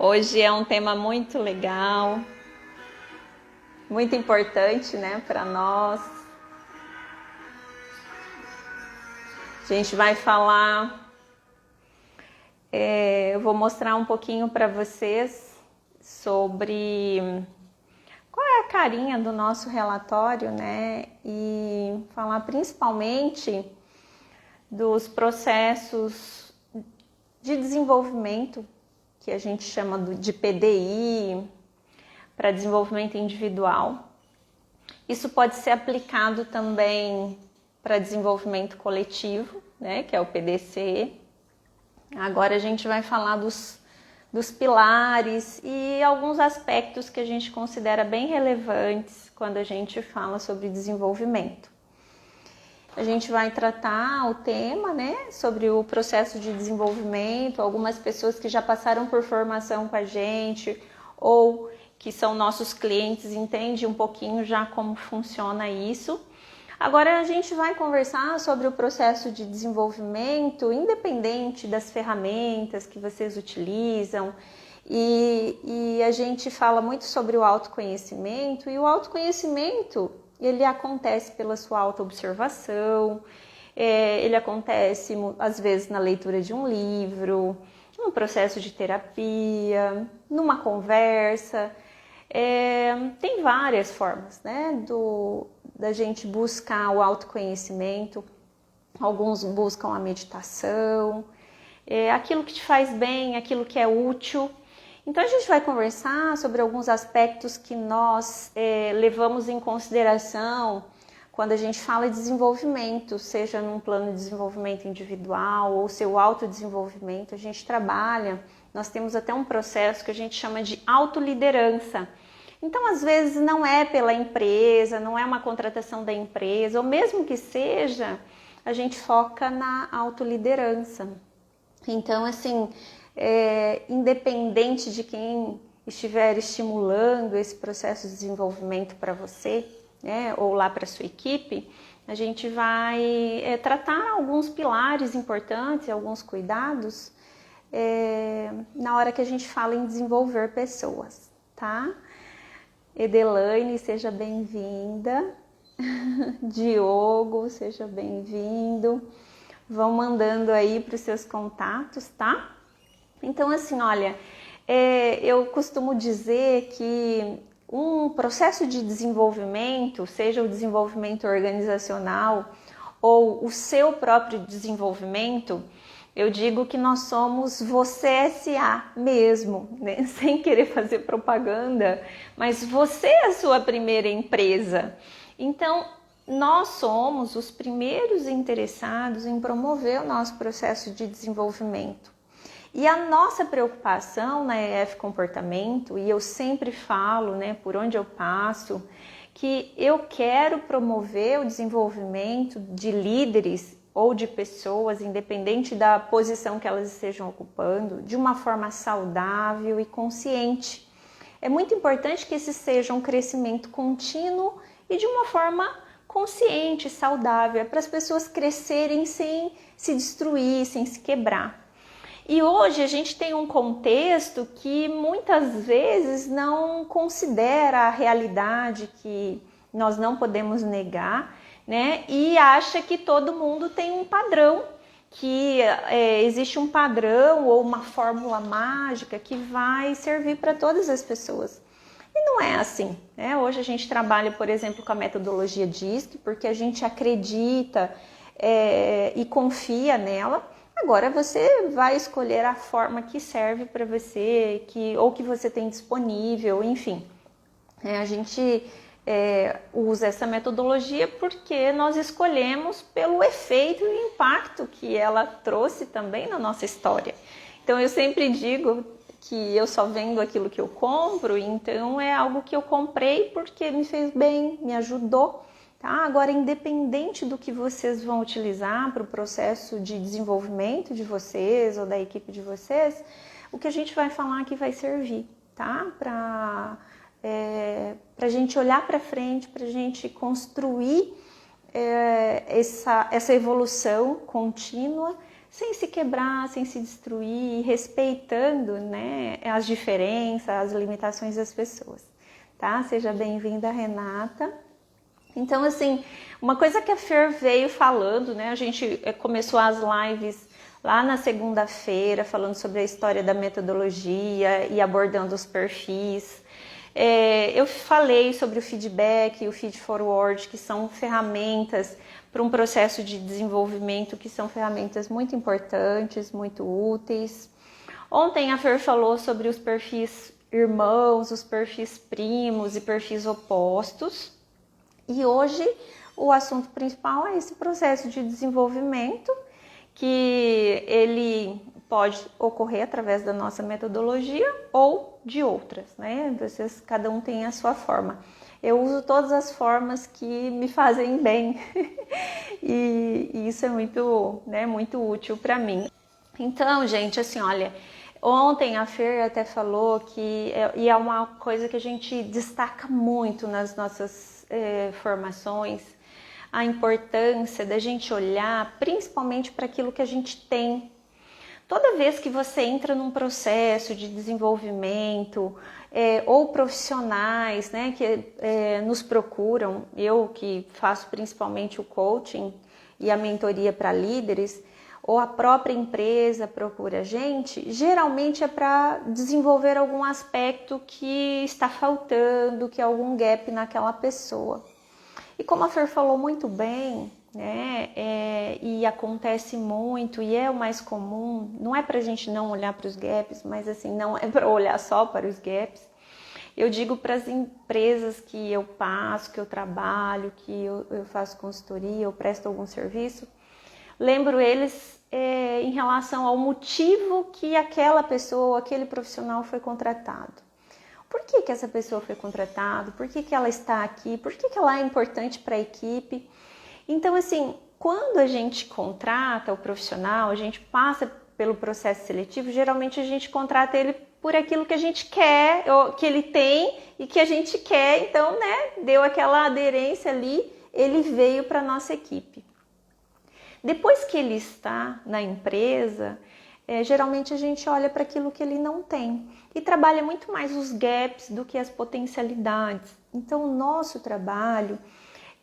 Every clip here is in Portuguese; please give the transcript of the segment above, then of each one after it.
Hoje é um tema muito legal, muito importante, né, para nós. A gente vai falar, eu vou mostrar um pouquinho para vocês sobre qual é a carinha do nosso relatório, né, e falar principalmente dos processos de desenvolvimento que a gente chama de PDI, para desenvolvimento individual. Isso pode ser aplicado também para desenvolvimento coletivo, né, que é o PDC. Agora a gente vai falar dos pilares e alguns aspectos que a gente considera bem relevantes quando a gente fala sobre desenvolvimento. A gente vai tratar o tema, né, sobre o processo de desenvolvimento, algumas pessoas que já passaram por formação com a gente ou que são nossos clientes entendem um pouquinho já como funciona isso. Agora a gente vai conversar sobre o processo de desenvolvimento independente das ferramentas que vocês utilizam e a gente fala muito sobre o autoconhecimento e o autoconhecimento ele acontece pela sua autoobservação, ele acontece às vezes na leitura de um livro, num processo de terapia, numa conversa. Tem várias formas, né, da gente buscar o autoconhecimento. Alguns buscam a meditação, aquilo que te faz bem, aquilo que é útil. Então a gente vai conversar sobre alguns aspectos que nós levamos em consideração quando a gente fala de desenvolvimento, seja num plano de desenvolvimento individual ou seu autodesenvolvimento. A gente trabalha, nós temos até um processo que a gente chama de autoliderança. Então às vezes não é pela empresa, não é uma contratação da empresa, ou mesmo que seja, a gente foca na autoliderança. Então assim, independente de quem estiver estimulando esse processo de desenvolvimento para você, né, ou lá para sua equipe, a gente vai tratar alguns pilares importantes, alguns cuidados na hora que a gente fala em desenvolver pessoas, tá? Edelaine, seja bem-vinda. Diogo, seja bem-vindo. Vão mandando aí para os seus contatos, tá? Então, assim, olha, eu costumo dizer que um processo de desenvolvimento, seja o desenvolvimento organizacional ou o seu próprio desenvolvimento, eu digo que nós somos você S.A. mesmo, né? Sem querer fazer propaganda, mas você é a sua primeira empresa. Então, nós somos os primeiros interessados em promover o nosso processo de desenvolvimento. E a nossa preocupação na EF Comportamento, e eu sempre falo, né, por onde eu passo, que eu quero promover o desenvolvimento de líderes ou de pessoas, independente da posição que elas estejam ocupando, de uma forma saudável e consciente. É muito importante que esse seja um crescimento contínuo e de uma forma consciente, saudável, para as pessoas crescerem sem se destruir, sem se quebrar. E hoje a gente tem um contexto que muitas vezes não considera a realidade que nós não podemos negar, né? E acha que todo mundo tem um padrão, que existe um padrão ou uma fórmula mágica que vai servir para todas as pessoas. E não é assim, né? Hoje a gente trabalha, por exemplo, com a metodologia DISC, porque a gente acredita e confia nela. Agora você vai escolher a forma que serve para você, ou que você tem disponível, enfim. A gente usa essa metodologia porque nós escolhemos pelo efeito e impacto que ela trouxe também na nossa história. Então eu sempre digo que eu só vendo aquilo que eu compro, então é algo que eu comprei porque me fez bem, me ajudou. Tá? Agora, independente do que vocês vão utilizar para o processo de desenvolvimento de vocês ou da equipe de vocês, o que a gente vai falar aqui vai servir, tá? Para a gente olhar para frente, para a gente construir essa evolução contínua sem se quebrar, sem se destruir, respeitando, né, as diferenças, as limitações das pessoas, tá? Seja bem-vinda, Renata. Então, assim, uma coisa que a Fer veio falando, né, a gente começou as lives lá na segunda-feira, falando sobre a história da metodologia e abordando os perfis. Eu falei sobre o feedback e o feed forward, que são ferramentas para um processo de desenvolvimento, que são ferramentas muito importantes, muito úteis. Ontem a Fer falou sobre os perfis irmãos, os perfis primos e perfis opostos. E hoje o assunto principal é esse processo de desenvolvimento, que ele pode ocorrer através da nossa metodologia ou de outras, né? Cada um tem a sua forma. Eu uso todas as formas que me fazem bem e isso é muito, né, muito útil para mim. Então, gente, assim, olha, ontem a Fer até falou que, e é uma coisa que a gente destaca muito nas nossas formações, a importância da gente olhar principalmente para aquilo que a gente tem. Toda vez que você entra num processo de desenvolvimento, ou profissionais, né, que nos procuram, eu que faço principalmente o coaching e a mentoria para líderes, ou a própria empresa procura a gente, geralmente é para desenvolver algum aspecto que está faltando, que é algum gap naquela pessoa. E como a Fer falou muito bem, né, e acontece muito, e é o mais comum, não é para a gente não olhar para os gaps, mas assim, não é para olhar só para os gaps. Eu digo para as empresas que eu passo, que eu trabalho, que eu faço consultoria, eu presto algum serviço, lembro eles em relação ao motivo que aquela pessoa, aquele profissional foi contratado. Por que essa pessoa foi contratada? Por que ela está aqui? Por que ela é importante para a equipe? Então, assim, quando a gente contrata o profissional, a gente passa pelo processo seletivo, geralmente a gente contrata ele por aquilo que a gente quer, ou que ele tem e que a gente quer. Então, né, deu aquela aderência ali, ele veio para a nossa equipe. Depois que ele está na empresa, geralmente a gente olha para aquilo que ele não tem e trabalha muito mais os gaps do que as potencialidades. Então, o nosso trabalho,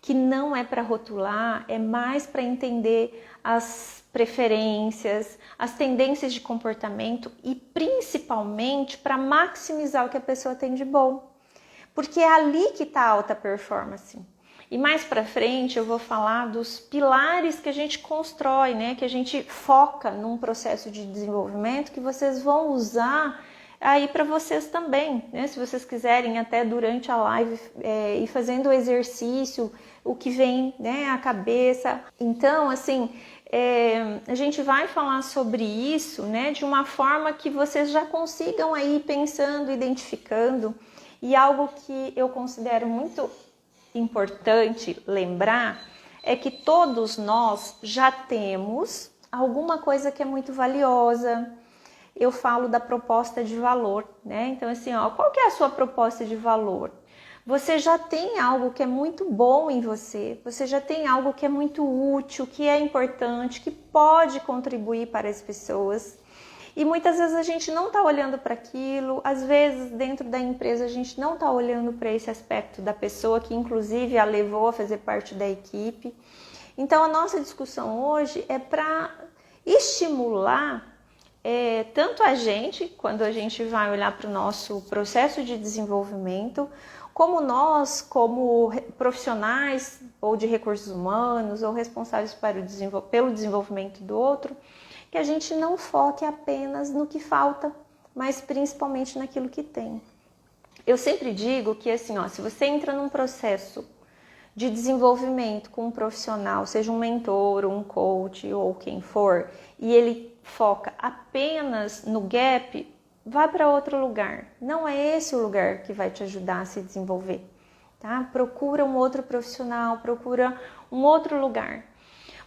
que não é para rotular, é mais para entender as preferências, as tendências de comportamento e principalmente para maximizar o que a pessoa tem de bom, porque é ali que está a alta performance. E mais para frente eu vou falar dos pilares que a gente constrói, né? Que a gente foca num processo de desenvolvimento que vocês vão usar aí para vocês também, né? Se vocês quiserem até durante a live ir fazendo o exercício, o que vem, né, à cabeça. Então, assim, a gente vai falar sobre isso, né, de uma forma que vocês já consigam aí pensando, identificando. E algo que eu considero muito importante lembrar é que todos nós já temos alguma coisa que é muito valiosa. Eu falo da proposta de valor, né? Então, assim, ó, qual que é a sua proposta de valor? Você já tem algo que é muito bom em você, você já tem algo que é muito útil, que é importante, que pode contribuir para as pessoas. E muitas vezes a gente não está olhando para aquilo, às vezes dentro da empresa a gente não está olhando para esse aspecto da pessoa que inclusive a levou a fazer parte da equipe. Então a nossa discussão hoje é para estimular tanto a gente, quando a gente vai olhar para o nosso processo de desenvolvimento, como nós, como profissionais ou de recursos humanos ou responsáveis pelo desenvolvimento do outro, que a gente não foque apenas no que falta, mas principalmente naquilo que tem. Eu sempre digo que assim, ó, se você entra num processo de desenvolvimento com um profissional, seja um mentor, um coach ou quem for, e ele foca apenas no gap, vá para outro lugar. Não é esse o lugar que vai te ajudar a se desenvolver, tá? Procura um outro profissional, procura um outro lugar.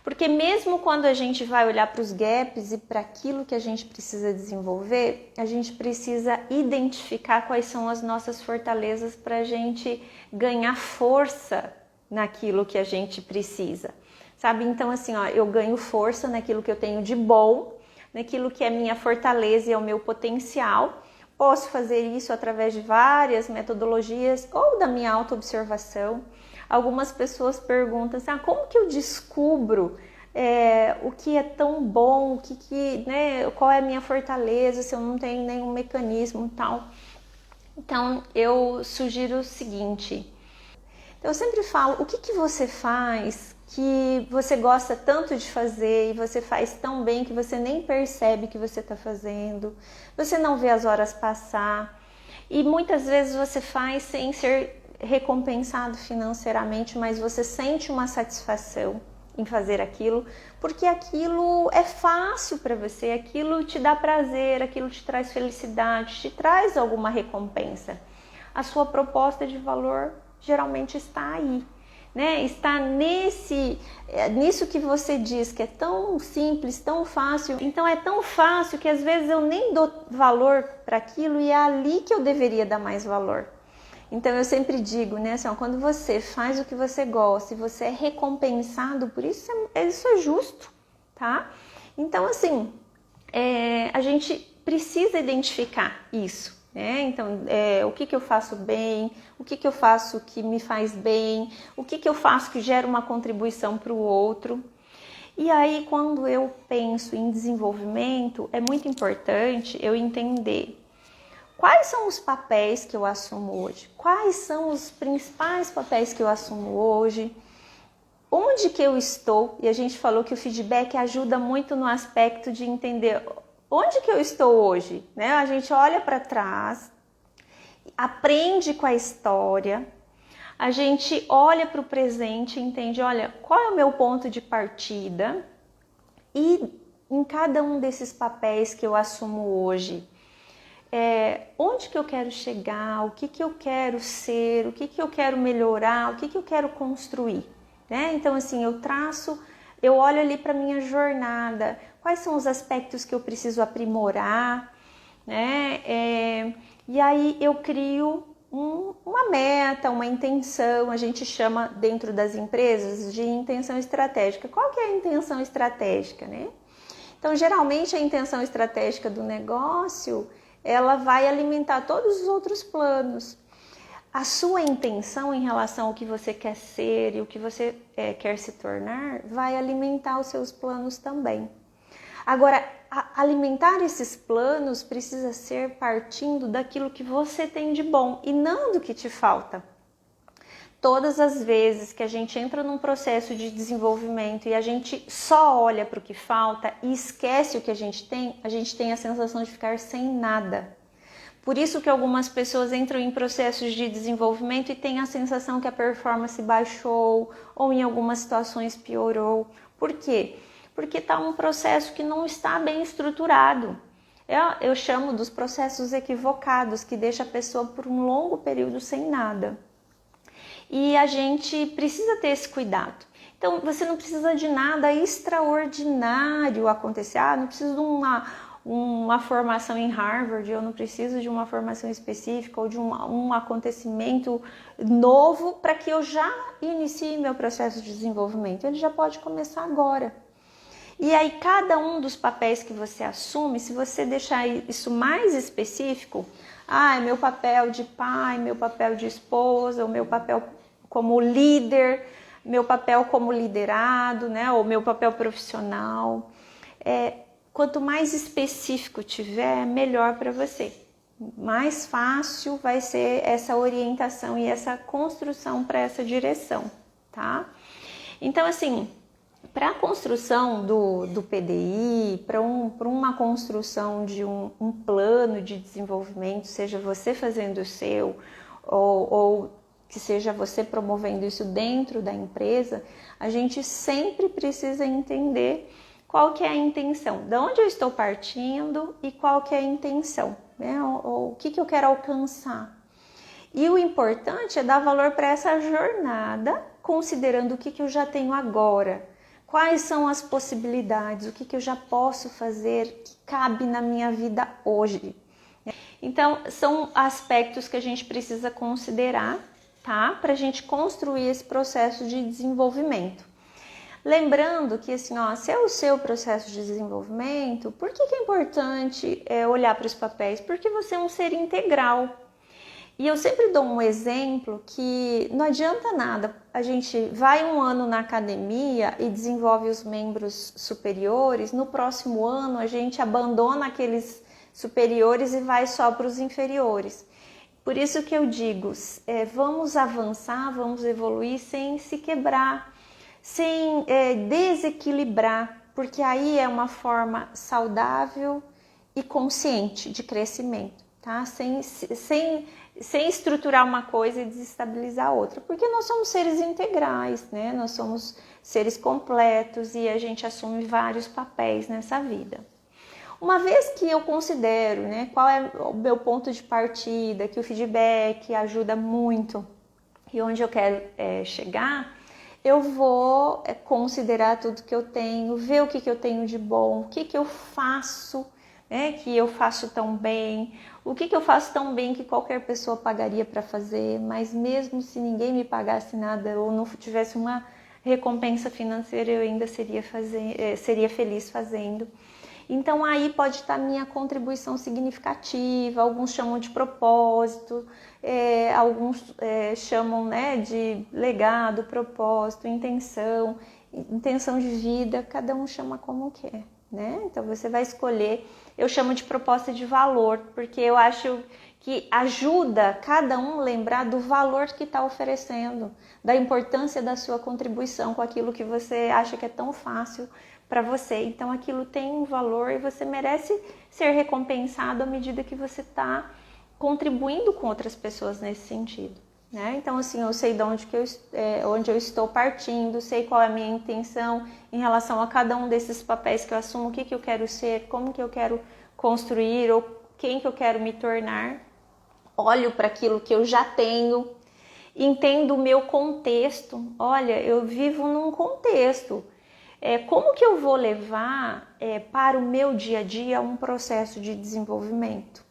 Porque mesmo quando a gente vai olhar para os gaps e para aquilo que a gente precisa desenvolver, a gente precisa identificar quais são as nossas fortalezas para a gente ganhar força naquilo que a gente precisa. sabe? Então assim, ó, eu ganho força naquilo que eu tenho de bom, naquilo que é minha fortaleza e é o meu potencial. Posso fazer isso através de várias metodologias ou da minha autoobservação. Algumas pessoas perguntam assim, como que eu descubro o que é tão bom, né, qual é a minha fortaleza, se eu não tenho nenhum mecanismo e tal. Então, eu sugiro o seguinte, eu sempre falo, o que você faz que você gosta tanto de fazer e você faz tão bem que você nem percebe que você está fazendo, você não vê as horas passar e muitas vezes você faz sem ser recompensado financeiramente, mas você sente uma satisfação em fazer aquilo, porque aquilo é fácil para você, aquilo te dá prazer, aquilo te traz felicidade, te traz alguma recompensa. A sua proposta de valor geralmente está aí, né? Está nisso que você diz que é tão simples, tão fácil. Então é tão fácil que às vezes eu nem dou valor para aquilo e é ali que eu deveria dar mais valor. Então eu sempre digo, né, assim, quando você faz o que você gosta e você é recompensado por isso, isso é justo, tá? Então assim, a gente precisa identificar isso, né? Então, o que eu faço bem, o que eu faço que me faz bem, o que eu faço que gera uma contribuição para o outro. E aí, quando eu penso em desenvolvimento, é muito importante eu entender quais são os papéis que eu assumo hoje, quais são os principais papéis que eu assumo hoje, onde que eu estou, e a gente falou que o feedback ajuda muito no aspecto de entender onde que eu estou hoje, né? A gente olha para trás, aprende com a história, a gente olha para o presente e entende, olha, qual é o meu ponto de partida e em cada um desses papéis que eu assumo hoje, onde que eu quero chegar, o que eu quero ser, o que eu quero melhorar, o que eu quero construir, né? Então assim, eu olho ali para minha jornada, quais são os aspectos que eu preciso aprimorar, né? E aí eu crio uma meta, uma intenção, a gente chama dentro das empresas de intenção estratégica. Qual que é a intenção estratégica, né? Então, geralmente a intenção estratégica do negócio, ela vai alimentar todos os outros planos. A sua intenção em relação ao que você quer ser e o que você quer se tornar vai alimentar os seus planos também. Agora, alimentar esses planos precisa ser partindo daquilo que você tem de bom e não do que te falta. Todas as vezes que a gente entra num processo de desenvolvimento e a gente só olha para o que falta e esquece o que a gente tem a sensação de ficar sem nada. Por isso que algumas pessoas entram em processos de desenvolvimento e têm a sensação que a performance baixou ou em algumas situações piorou. Por quê? Porque está um processo que não está bem estruturado. Eu chamo dos processos equivocados, que deixa a pessoa por um longo período sem nada. E a gente precisa ter esse cuidado. Então, você não precisa de nada extraordinário acontecer. Não preciso de uma formação em Harvard, eu não preciso de uma formação específica ou de um acontecimento novo para que eu já inicie meu processo de desenvolvimento. Ele já pode começar agora. E aí, cada um dos papéis que você assume, se você deixar isso mais específico, é meu papel de pai, meu papel de esposa, o meu papel como líder, meu papel como liderado, né, ou meu papel profissional. Quanto mais específico tiver, melhor para você. Mais fácil vai ser essa orientação e essa construção para essa direção, tá? Então, assim, para a construção do PDI, para uma construção de um plano de desenvolvimento, seja você fazendo o seu ou que seja você promovendo isso dentro da empresa, a gente sempre precisa entender qual que é a intenção, de onde eu estou partindo e qual que é a intenção, né? O que eu quero alcançar. E o importante é dar valor para essa jornada, considerando o que eu já tenho agora. Quais são as possibilidades, o que eu já posso fazer que cabe na minha vida hoje. Então, são aspectos que a gente precisa considerar, tá? Para a gente construir esse processo de desenvolvimento. Lembrando que, assim, ó, se é o seu processo de desenvolvimento, por que é importante olhar para os papéis? Porque você é um ser integral. E eu sempre dou um exemplo que não adianta nada, a gente vai um ano na academia e desenvolve os membros superiores, no próximo ano a gente abandona aqueles superiores e vai só para os inferiores. Por isso que eu digo, vamos avançar, vamos evoluir sem se quebrar, sem desequilibrar, porque aí é uma forma saudável e consciente de crescimento, tá? Sem estruturar uma coisa e desestabilizar a outra, porque nós somos seres integrais, né? Nós somos seres completos e a gente assume vários papéis nessa vida. Uma vez que eu considero, né, qual é o meu ponto de partida, que o feedback ajuda muito e onde eu quero chegar, eu vou considerar tudo que eu tenho, ver o que eu tenho de bom, o que eu faço, né, que eu faço tão bem, o que eu faço tão bem que qualquer pessoa pagaria para fazer, mas mesmo se ninguém me pagasse nada ou não tivesse uma recompensa financeira, eu ainda seria feliz fazendo. Então aí pode estar minha contribuição significativa, alguns chamam de propósito, alguns chamam, né, de legado, propósito, intenção de vida, cada um chama como quer, né? Então você vai escolher, eu chamo de proposta de valor, porque eu acho que ajuda cada um lembrar do valor que está oferecendo, da importância da sua contribuição com aquilo que você acha que é tão fácil para você. Então aquilo tem um valor e você merece ser recompensado à medida que você está contribuindo com outras pessoas nesse sentido, né? Então assim, eu sei de onde eu estou partindo, sei qual é a minha intenção em relação a cada um desses papéis que eu assumo, o que eu quero ser, como que eu quero construir ou quem que eu quero me tornar. Olho para aquilo que eu já tenho, entendo o meu contexto. Olha, eu vivo num contexto. Como que eu vou levar para o meu dia a dia um processo de desenvolvimento?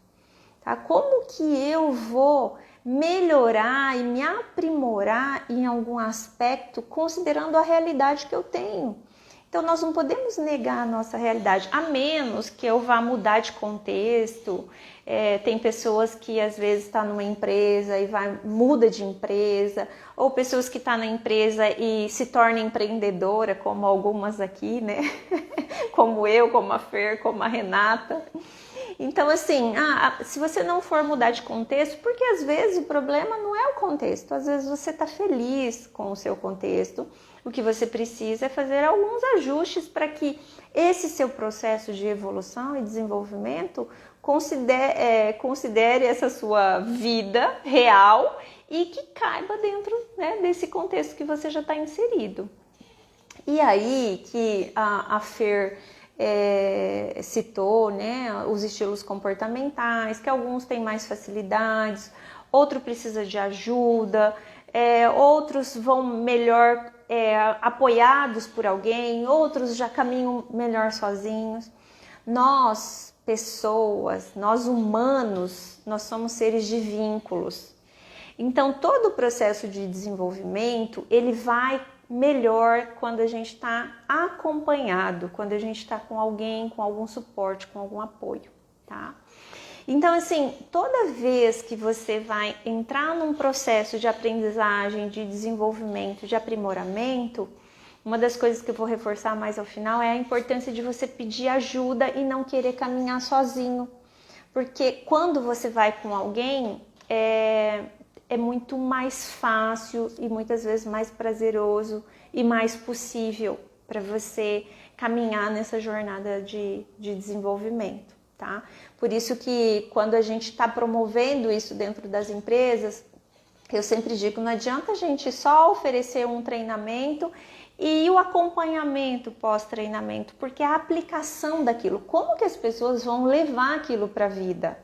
Tá? Como que eu vou melhorar e me aprimorar em algum aspecto considerando a realidade que eu tenho? Então nós não podemos negar a nossa realidade, a menos que eu vá mudar de contexto. Tem pessoas que às vezes estão numa empresa e muda de empresa, ou pessoas que estão na empresa e se tornam empreendedora, como algumas aqui, né? Como eu, como a Fer, como a Renata. Então assim, se você não for mudar de contexto, porque às vezes o problema não é o contexto, às vezes você está feliz com o seu contexto, o que você precisa é fazer alguns ajustes para que esse seu processo de evolução e desenvolvimento considere essa sua vida real e que caiba dentro, né, desse contexto que você já está inserido. E aí que a Fer citou, né, os estilos comportamentais, que alguns têm mais facilidades, outro precisa de ajuda, outros vão melhor apoiados por alguém, outros já caminham melhor sozinhos. Nós, pessoas, nós humanos, nós somos seres de vínculos. Então todo o processo de desenvolvimento, ele vai melhor quando a gente está acompanhado, quando a gente está com alguém, com algum suporte, com algum apoio, tá? Então, assim, toda vez que você vai entrar num processo de aprendizagem, de desenvolvimento, de aprimoramento, uma das coisas que eu vou reforçar mais ao final é a importância de você pedir ajuda e não querer caminhar sozinho. Porque quando você vai com alguém, é muito mais fácil e muitas vezes mais prazeroso e mais possível para você caminhar nessa jornada de desenvolvimento, tá? Por isso que quando a gente está promovendo isso dentro das empresas, eu sempre digo, não adianta a gente só oferecer um treinamento e o acompanhamento pós-treinamento, porque a aplicação daquilo, como que as pessoas vão levar aquilo para a vida?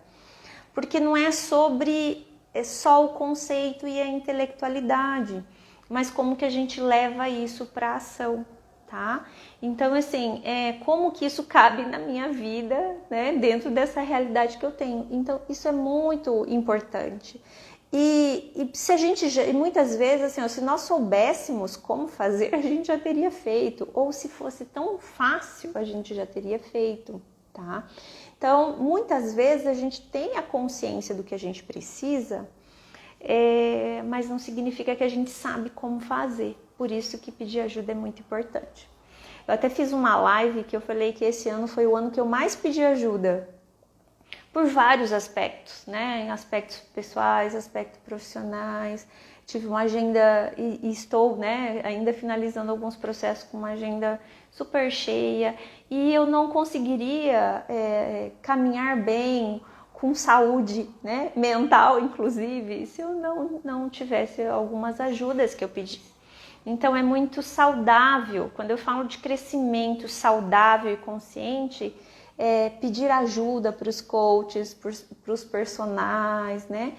Porque não é só o conceito e a intelectualidade, mas como que a gente leva isso para a ação, tá? Então, assim, como que isso cabe na minha vida, né, dentro dessa realidade que eu tenho. Então, isso é muito importante. E se a gente e muitas vezes assim, ó, se nós soubéssemos como fazer, a gente já teria feito, ou se fosse tão fácil, a gente já teria feito, tá? Então, muitas vezes a gente tem a consciência do que a gente precisa, mas não significa que a gente sabe como fazer. Por isso que pedir ajuda é muito importante. Eu até fiz uma live que eu falei que esse ano foi o ano que eu mais pedi ajuda, por vários aspectos, né? Em aspectos pessoais, aspectos profissionais. Tive uma agenda e estou, né, ainda finalizando alguns processos com uma agenda super cheia. E eu não conseguiria caminhar bem, com saúde, né, mental, inclusive, se eu não tivesse algumas ajudas que eu pedi. Então é muito saudável, quando eu falo de crescimento saudável e consciente, pedir ajuda para os coaches, para os personagens, né?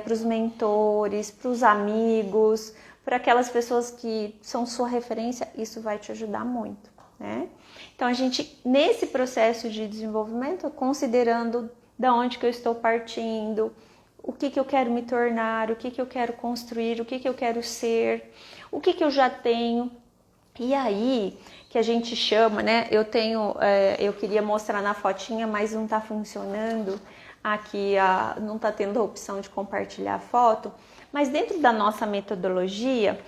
Para os mentores, para os amigos, para aquelas pessoas que são sua referência, isso vai te ajudar muito, né? Então a gente, nesse processo de desenvolvimento, considerando da onde que eu estou partindo, o que eu quero me tornar, o que eu quero construir, o que eu quero ser, o que eu já tenho. E aí, que a gente chama, né? Eu queria mostrar na fotinha, mas não tá funcionando. Aqui não tá tendo a opção de compartilhar a foto. Mas dentro da nossa metodologia,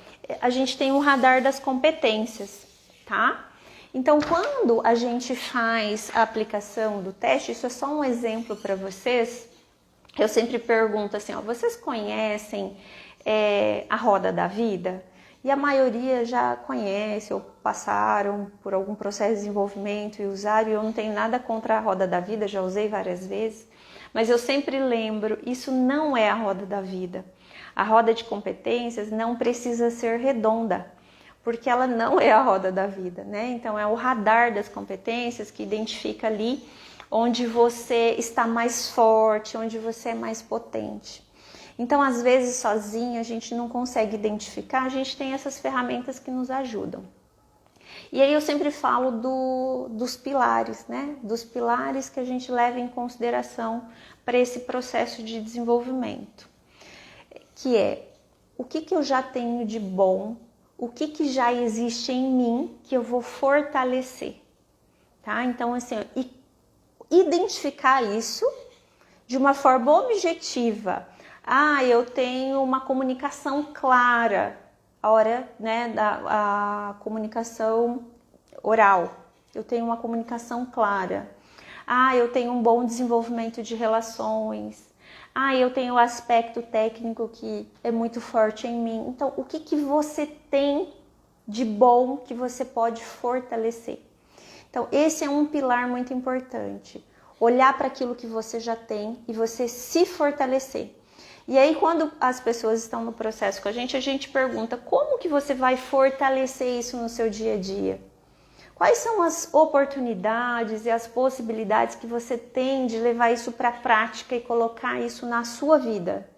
a gente tem um radar das competências, tá? Então, quando a gente faz a aplicação do teste, isso é só um exemplo para vocês. Eu sempre pergunto assim, ó, vocês conhecem a roda da vida? E a maioria já conhece ou passaram por algum processo de desenvolvimento e usaram. E eu não tenho nada contra a roda da vida, já usei várias vezes. Mas eu sempre lembro, isso não é a roda da vida. A roda de competências não precisa ser redonda, porque ela não é a roda da vida, né? Então é o radar das competências que identifica ali onde você está mais forte, onde você é mais potente. Então, às vezes, sozinho, a gente não consegue identificar, a gente tem essas ferramentas que nos ajudam. E aí eu sempre falo dos pilares, né? Dos pilares que a gente leva em consideração para esse processo de desenvolvimento. Que é, o que eu já tenho de bom, o que já existe em mim que eu vou fortalecer, tá? Então, assim, identificar isso de uma forma objetiva. Eu tenho uma comunicação clara, a hora, né, a comunicação oral. Eu tenho uma comunicação clara. Eu tenho um bom desenvolvimento de relações. Eu tenho o aspecto técnico que é muito forte em mim. Então, o que você tem de bom que você pode fortalecer? Então, esse é um pilar muito importante. Olhar para aquilo que você já tem e você se fortalecer. E aí, quando as pessoas estão no processo com a gente pergunta como que você vai fortalecer isso no seu dia a dia? Quais são as oportunidades e as possibilidades que você tem de levar isso para a prática e colocar isso na sua vida?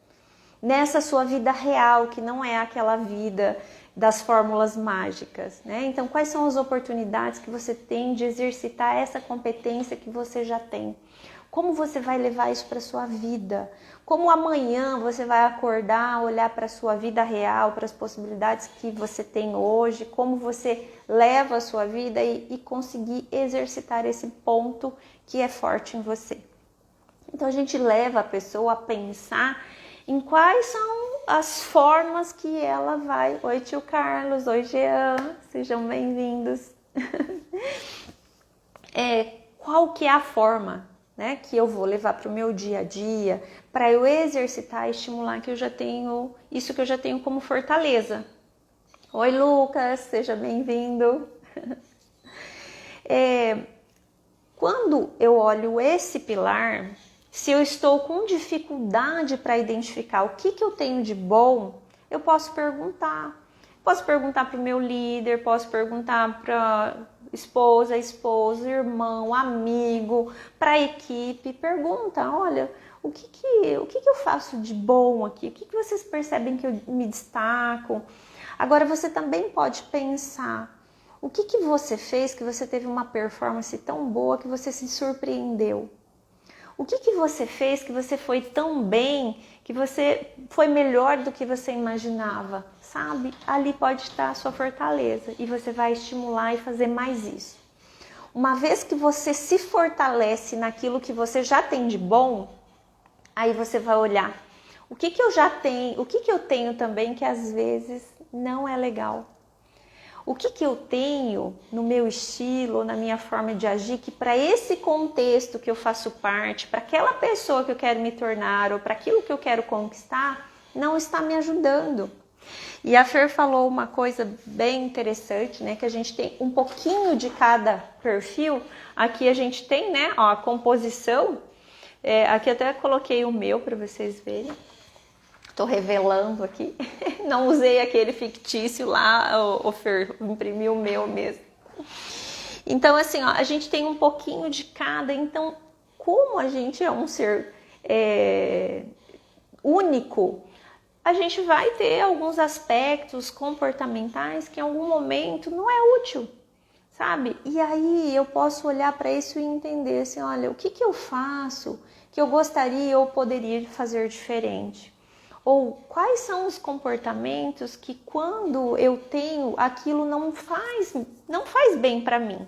Nessa sua vida real, que não é aquela vida das fórmulas mágicas, né? Então, quais são as oportunidades que você tem de exercitar essa competência que você já tem? Como você vai levar isso para a sua vida? Como amanhã você vai acordar, olhar para a sua vida real, para as possibilidades que você tem hoje, como você leva a sua vida e conseguir exercitar esse ponto que é forte em você. Então a gente leva a pessoa a pensar em quais são as formas que ela vai... Oi, tio Carlos, oi, Jean, sejam bem-vindos. Qual que é a forma, né, que eu vou levar para o meu dia a dia, para eu exercitar e estimular que eu já tenho, isso que eu já tenho como fortaleza. Oi, Lucas, seja bem-vindo. Quando eu olho esse pilar, se eu estou com dificuldade para identificar o que eu tenho de bom, eu posso perguntar. Posso perguntar para o meu líder, posso perguntar para esposa, irmão, amigo, para a equipe. Pergunta, olha, o que eu faço de bom aqui? O que vocês percebem que eu me destaco? Agora, você também pode pensar, o que você fez que você teve uma performance tão boa que você se surpreendeu? O que você fez que você foi tão bem, que você foi melhor do que você imaginava, sabe? Ali pode estar a sua fortaleza e você vai estimular e fazer mais isso. Uma vez que você se fortalece naquilo que você já tem de bom, aí você vai olhar o que eu já tenho, o que eu tenho também que às vezes não é legal. O que eu tenho no meu estilo, na minha forma de agir, que para esse contexto que eu faço parte, para aquela pessoa que eu quero me tornar ou para aquilo que eu quero conquistar, não está me ajudando. E a Fer falou uma coisa bem interessante, né? Que a gente tem um pouquinho de cada perfil. Aqui a gente tem, né? Ó, a composição. Aqui eu até coloquei o meu para vocês verem. Estou revelando aqui. Não usei aquele fictício lá, o Fer, imprimi o meu mesmo. Então, assim, ó, a gente tem um pouquinho de cada. Então, como a gente é um ser único, a gente vai ter alguns aspectos comportamentais que em algum momento não é útil, sabe? E aí eu posso olhar para isso e entender assim, olha, o que eu faço que eu gostaria ou poderia fazer diferente? Ou quais são os comportamentos que quando eu tenho aquilo não faz bem para mim?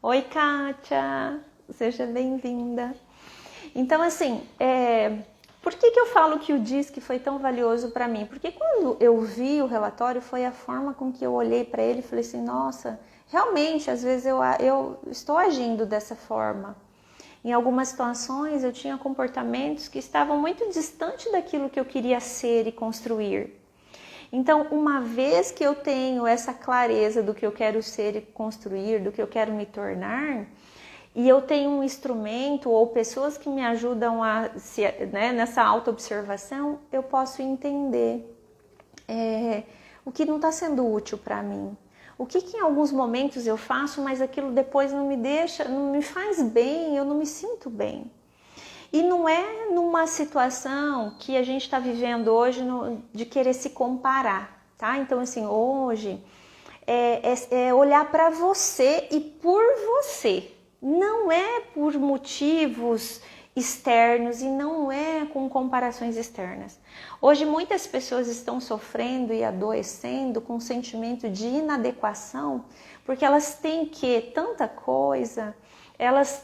Oi, Kátia, seja bem-vinda. Então, assim, por que eu falo que o DISC foi tão valioso para mim? Porque quando eu vi o relatório, foi a forma com que eu olhei para ele e falei assim, nossa, realmente, às vezes eu estou agindo dessa forma. Em algumas situações eu tinha comportamentos que estavam muito distantes daquilo que eu queria ser e construir. Então, uma vez que eu tenho essa clareza do que eu quero ser e construir, do que eu quero me tornar, e eu tenho um instrumento ou pessoas que me ajudam nessa autoobservação, eu posso entender o que não está sendo útil para mim. O que em alguns momentos eu faço, mas aquilo depois não me faz bem, eu não me sinto bem. E não é numa situação que a gente está vivendo hoje de querer se comparar, tá? Então, assim, hoje é olhar para você e por você. Não é por motivos externos e não é com comparações externas. Hoje muitas pessoas estão sofrendo e adoecendo com um sentimento de inadequação, porque elas têm tanta coisa, elas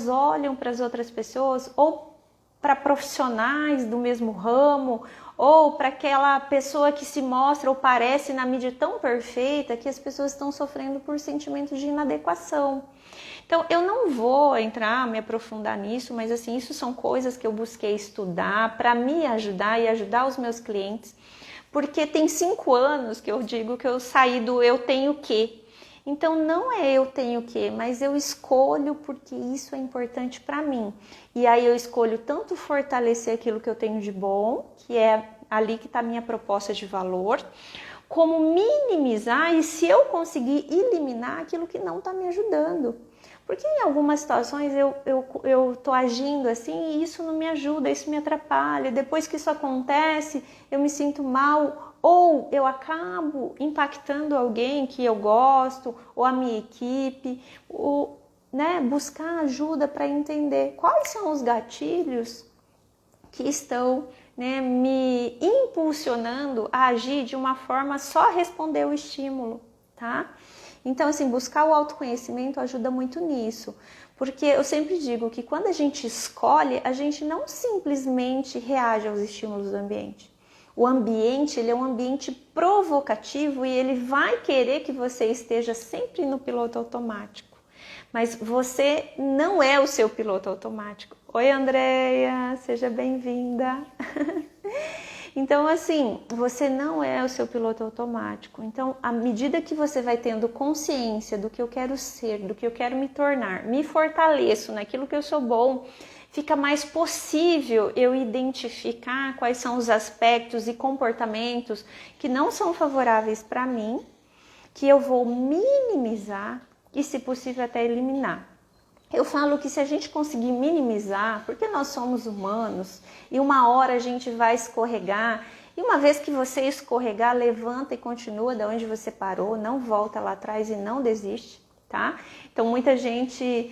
olham para as outras pessoas ou para profissionais do mesmo ramo ou para aquela pessoa que se mostra ou parece na mídia tão perfeita que as pessoas estão sofrendo por sentimento de inadequação. Então, eu não vou me aprofundar nisso, mas assim, isso são coisas que eu busquei estudar para me ajudar e ajudar os meus clientes, porque tem 5 anos que eu digo que eu saí do eu tenho que. Então, não é eu tenho que, mas eu escolho porque isso é importante para mim. E aí eu escolho tanto fortalecer aquilo que eu tenho de bom, que é ali que está a minha proposta de valor, como minimizar e se eu conseguir eliminar aquilo que não está me ajudando. Porque em algumas situações eu tô agindo assim e isso não me ajuda, isso me atrapalha. Depois que isso acontece, eu me sinto mal ou eu acabo impactando alguém que eu gosto ou a minha equipe. Ou, buscar ajuda para entender quais são os gatilhos que estão me impulsionando a agir de uma forma só responder o estímulo, tá? Então, assim, buscar o autoconhecimento ajuda muito nisso, porque eu sempre digo que quando a gente escolhe, a gente não simplesmente reage aos estímulos do ambiente. O ambiente, ele é um ambiente provocativo e ele vai querer que você esteja sempre no piloto automático. Mas você não é o seu piloto automático. Oi, Andréia, seja bem-vinda. Então, assim, você não é o seu piloto automático. Então, à medida que você vai tendo consciência do que eu quero ser, do que eu quero me tornar, me fortaleço naquilo que eu sou bom, fica mais possível eu identificar quais são os aspectos e comportamentos que não são favoráveis para mim, que eu vou minimizar e, se possível, até eliminar. Eu falo que se a gente conseguir minimizar, porque nós somos humanos e uma hora a gente vai escorregar, e uma vez que você escorregar, levanta e continua de onde você parou, não volta lá atrás e não desiste, tá? Então muita gente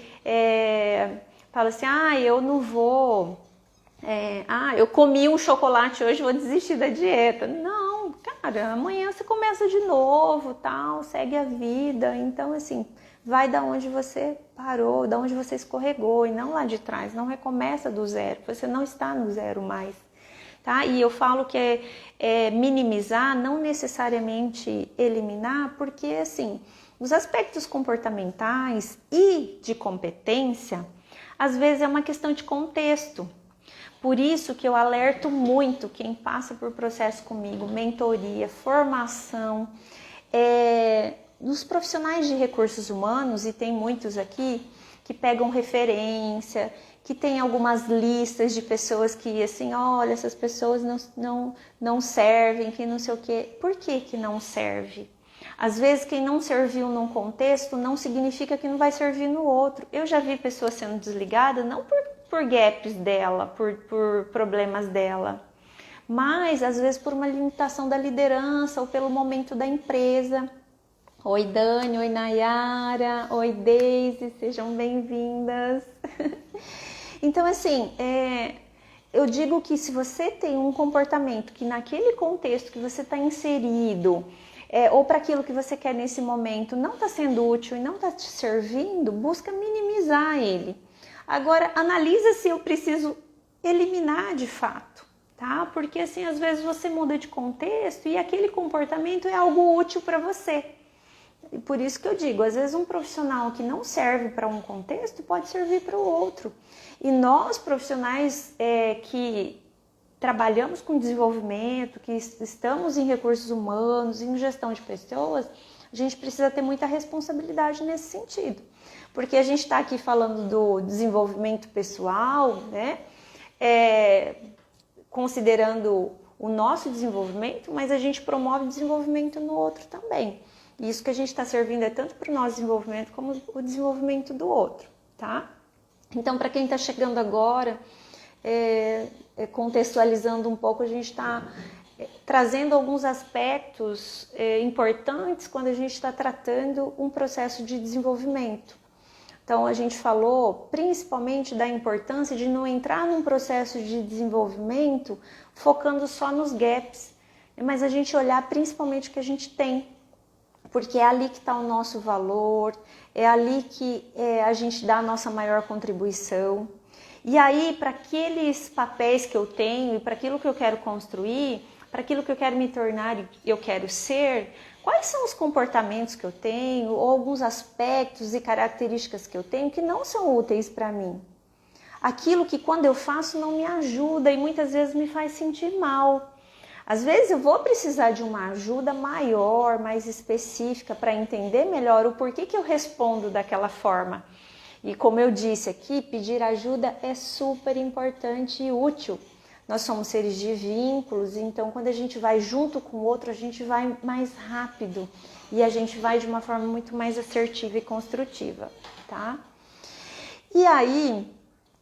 fala assim, eu não vou, eu comi um chocolate hoje, vou desistir da dieta. Não, cara, amanhã você começa de novo, tal, segue a vida. Então, assim, vai da onde você parou, da onde você escorregou e não lá de trás. Não recomeça do zero, você não está no zero mais. Tá? E eu falo que é minimizar, não necessariamente eliminar, porque assim, os aspectos comportamentais e de competência, às vezes é uma questão de contexto. Por isso que eu alerto muito quem passa por processo comigo, mentoria, formação, dos profissionais de recursos humanos, e tem muitos aqui que pegam referência, que tem algumas listas de pessoas que, assim, olha, essas pessoas não servem, que não sei o quê. Por que não serve? Às vezes, quem não serviu num contexto não significa que não vai servir no outro. Eu já vi pessoas sendo desligadas, não por gaps dela, por problemas dela, mas, às vezes, por uma limitação da liderança ou pelo momento da empresa. Oi, Dani, oi, Nayara, oi, Deise, sejam bem-vindas. Então, assim, eu digo que se você tem um comportamento que naquele contexto que você está inserido, ou para aquilo que você quer nesse momento, não está sendo útil e não está te servindo, busca minimizar ele. Agora, analisa se eu preciso eliminar de fato, tá? Porque, assim, às vezes você muda de contexto e aquele comportamento é algo útil para você. E por isso que eu digo, às vezes um profissional que não serve para um contexto pode servir para o outro. E nós, profissionais que trabalhamos com desenvolvimento, que estamos em recursos humanos, em gestão de pessoas, a gente precisa ter muita responsabilidade nesse sentido. Porque a gente está aqui falando do desenvolvimento pessoal, né? Considerando o nosso desenvolvimento, mas a gente promove desenvolvimento no outro também. E isso que a gente está servindo é tanto para o nosso desenvolvimento como o desenvolvimento do outro, tá? Então, para quem está chegando agora, contextualizando um pouco, a gente está trazendo alguns aspectos importantes quando a gente está tratando um processo de desenvolvimento. Então, a gente falou principalmente da importância de não entrar num processo de desenvolvimento focando só nos gaps, mas a gente olhar principalmente o que a gente tem, porque é ali que está o nosso valor, é ali que a gente dá a nossa maior contribuição. E aí, para aqueles papéis que eu tenho e para aquilo que eu quero construir, para aquilo que eu quero me tornar e eu quero ser, quais são os comportamentos que eu tenho ou alguns aspectos e características que eu tenho que não são úteis para mim? Aquilo que quando eu faço não me ajuda e muitas vezes me faz sentir mal. Às vezes eu vou precisar de uma ajuda maior, mais específica para entender melhor o porquê que eu respondo daquela forma. E como eu disse aqui, pedir ajuda é super importante e útil. Nós somos seres de vínculos, então quando a gente vai junto com o outro, a gente vai mais rápido e a gente vai de uma forma muito mais assertiva e construtiva, tá? E aí,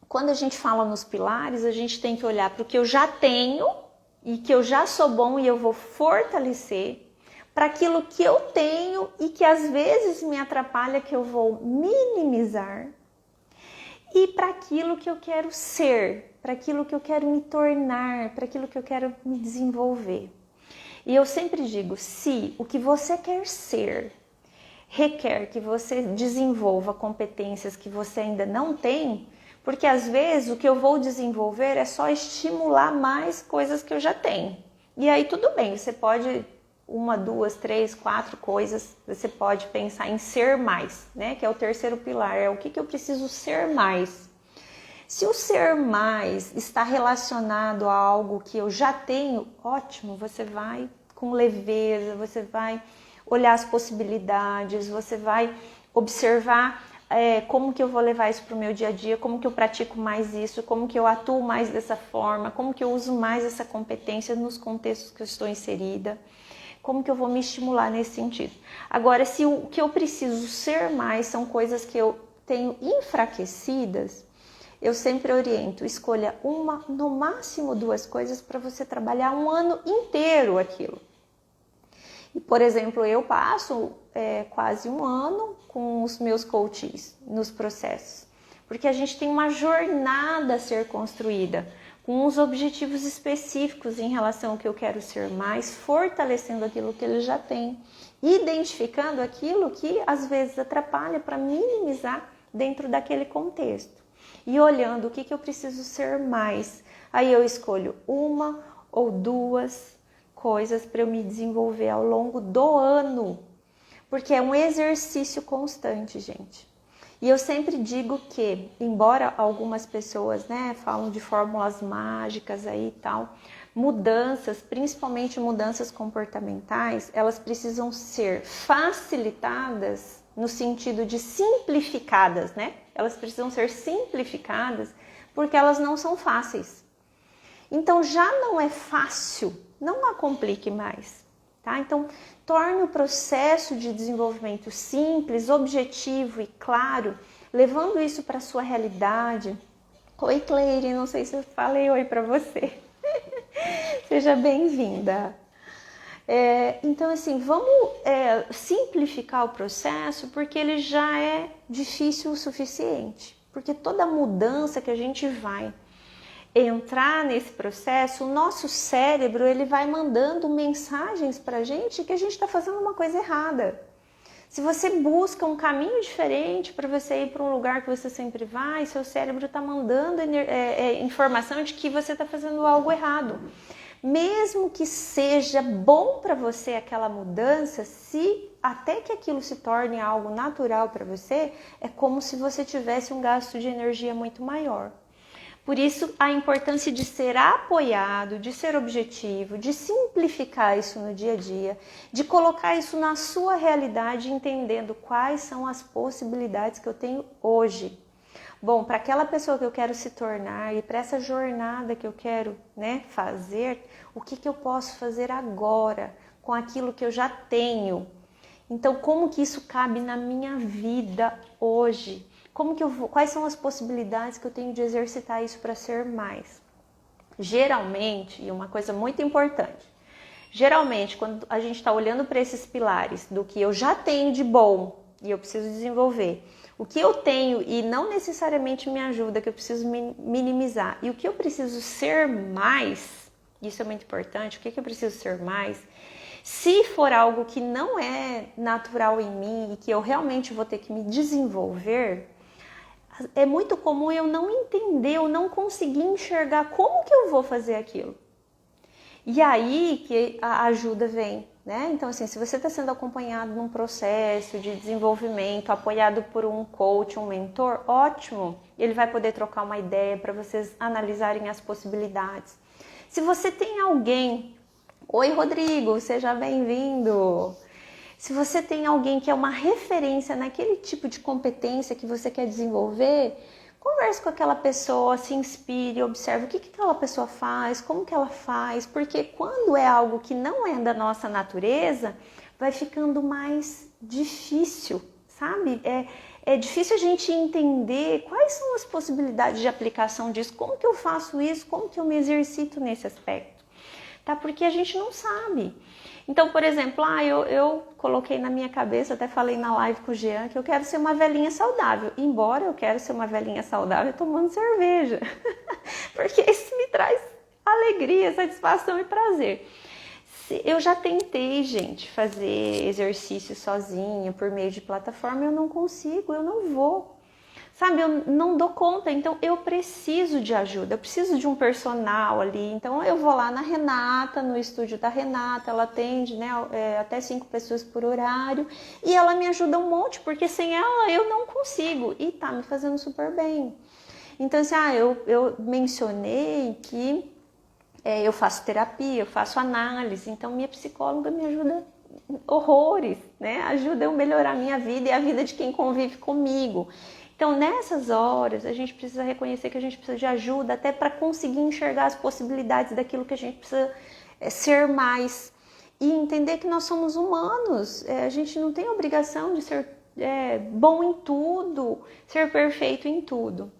quando a gente fala nos pilares, a gente tem que olhar para o que eu já tenho e que eu já sou bom e eu vou fortalecer, para aquilo que eu tenho e que às vezes me atrapalha, que eu vou minimizar, e para aquilo que eu quero ser, para aquilo que eu quero me tornar, para aquilo que eu quero me desenvolver. E eu sempre digo, se o que você quer ser requer que você desenvolva competências que você ainda não tem, porque às vezes o que eu vou desenvolver é só estimular mais coisas que eu já tenho. E aí tudo bem, você pode 1, 2, 3, 4 coisas, você pode pensar em ser mais, né? Que é o terceiro pilar, é o que eu preciso ser mais. Se o ser mais está relacionado a algo que eu já tenho, ótimo, você vai com leveza, você vai olhar as possibilidades, você vai observar como que eu vou levar isso para o meu dia a dia, como que eu pratico mais isso, como que eu atuo mais dessa forma, como que eu uso mais essa competência nos contextos que eu estou inserida, como que eu vou me estimular nesse sentido. Agora, se o que eu preciso ser mais são coisas que eu tenho enfraquecidas, eu sempre oriento, escolha uma, no máximo 2 coisas para você trabalhar um ano inteiro aquilo. E, por exemplo, eu passo quase 1 ano com os meus coaches nos processos. porque a gente tem uma jornada a ser construída, com uns objetivos específicos em relação ao que eu quero ser mais, fortalecendo aquilo que ele já tem, identificando aquilo que às vezes atrapalha para minimizar dentro daquele contexto. E olhando o que eu preciso ser mais. Aí eu escolho uma ou duas coisas para eu me desenvolver ao longo do ano. Porque é um exercício constante, gente. E eu sempre digo que, embora algumas pessoas, né, falam de fórmulas mágicas aí e tal, mudanças, principalmente mudanças comportamentais, elas precisam ser facilitadas no sentido de simplificadas, né? Elas precisam ser simplificadas porque elas não são fáceis. Então já não é fácil, não a complique mais, tá? Então torne o processo de desenvolvimento simples, objetivo e claro, levando isso para a sua realidade. Oi, Cleire, não sei se eu falei oi para você. Seja bem-vinda. Então, assim, vamos simplificar o processo porque ele já é difícil o suficiente. Porque toda mudança que a gente vai entrar nesse processo, o nosso cérebro ele vai mandando mensagens para a gente que a gente está fazendo uma coisa errada. Se você busca um caminho diferente para você ir para um lugar que você sempre vai, seu cérebro está mandando informação de que você está fazendo algo errado. Mesmo que seja bom para você aquela mudança, se até que aquilo se torne algo natural para você, é como se você tivesse um gasto de energia muito maior. Por isso, a importância de ser apoiado, de ser objetivo, de simplificar isso no dia a dia, de colocar isso na sua realidade, entendendo quais são as possibilidades que eu tenho hoje. Bom, para aquela pessoa que eu quero se tornar e para essa jornada que eu quero, né, fazer, o que eu posso fazer agora com aquilo que eu já tenho? Então, como que isso cabe na minha vida hoje? Quais são as possibilidades que eu tenho de exercitar isso para ser mais? Geralmente, e uma coisa muito importante, geralmente quando a gente está olhando para esses pilares do que eu já tenho de bom e eu preciso desenvolver, o que eu tenho e não necessariamente me ajuda, que eu preciso minimizar, e o que eu preciso ser mais, isso é muito importante, o que eu preciso ser mais, se for algo que não é natural em mim e que eu realmente vou ter que me desenvolver, é muito comum eu não entender, eu não conseguir enxergar como que eu vou fazer aquilo. E aí que a ajuda vem, né? Então, assim, se você está sendo acompanhado num processo de desenvolvimento, apoiado por um coach, um mentor, ótimo! Ele vai poder trocar uma ideia para vocês analisarem as possibilidades. Se você tem alguém... Oi, Rodrigo, seja bem-vindo! Se você tem alguém que é uma referência naquele tipo de competência que você quer desenvolver, converse com aquela pessoa, se inspire, observe o que aquela pessoa faz, como que ela faz, porque quando é algo que não é da nossa natureza, vai ficando mais difícil, sabe? É difícil a gente entender quais são as possibilidades de aplicação disso, como que eu faço isso, como que eu me exercito nesse aspecto, tá? Porque a gente não sabe. Então, por exemplo, eu coloquei na minha cabeça, até falei na live com o Jean, que eu quero ser uma velhinha saudável. Embora eu quero ser uma velhinha saudável tomando cerveja. Porque isso me traz alegria, satisfação e prazer. Eu já tentei, gente, fazer exercício sozinha, por meio de plataforma, eu não consigo, eu não vou. Sabe, eu não dou conta, então eu preciso de ajuda, eu preciso de um personal ali. Então eu vou lá na Renata, no estúdio da Renata, ela atende, né, até 5 pessoas por horário, e ela me ajuda um monte, porque sem ela eu não consigo, e tá me fazendo super bem. Então assim, eu mencionei que eu faço terapia, eu faço análise, então minha psicóloga me ajuda horrores, né, ajuda eu melhorar a minha vida e a vida de quem convive comigo. Então, nessas horas, a gente precisa reconhecer que a gente precisa de ajuda até para conseguir enxergar as possibilidades daquilo que a gente precisa ser mais. E entender que nós somos humanos, a gente não tem a obrigação de ser bom em tudo, ser perfeito em tudo.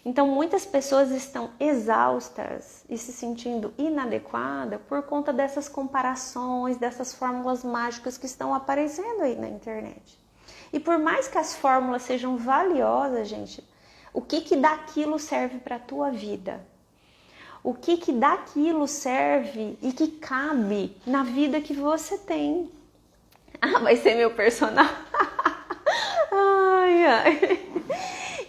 Então, muitas pessoas estão exaustas e se sentindo inadequadas por conta dessas comparações, dessas fórmulas mágicas que estão aparecendo aí na internet. E por mais que as fórmulas sejam valiosas, gente, O que daquilo serve para a tua vida? O que daquilo serve e que cabe na vida que você tem? Ah, vai ser meu personal. Ai, ai.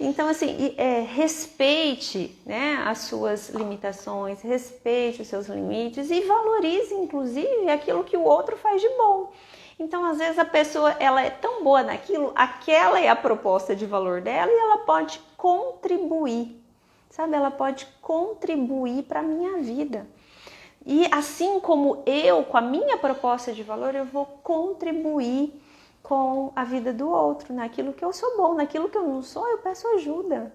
Então, assim, respeite, né, as suas limitações, respeite os seus limites e valorize, inclusive, aquilo que o outro faz de bom. Então, às vezes, a pessoa ela é tão boa naquilo, aquela é a proposta de valor dela e ela pode contribuir, sabe? Ela pode contribuir para a minha vida. E assim como eu, com a minha proposta de valor, eu vou contribuir com a vida do outro, naquilo que eu sou bom, naquilo que eu não sou, eu peço ajuda.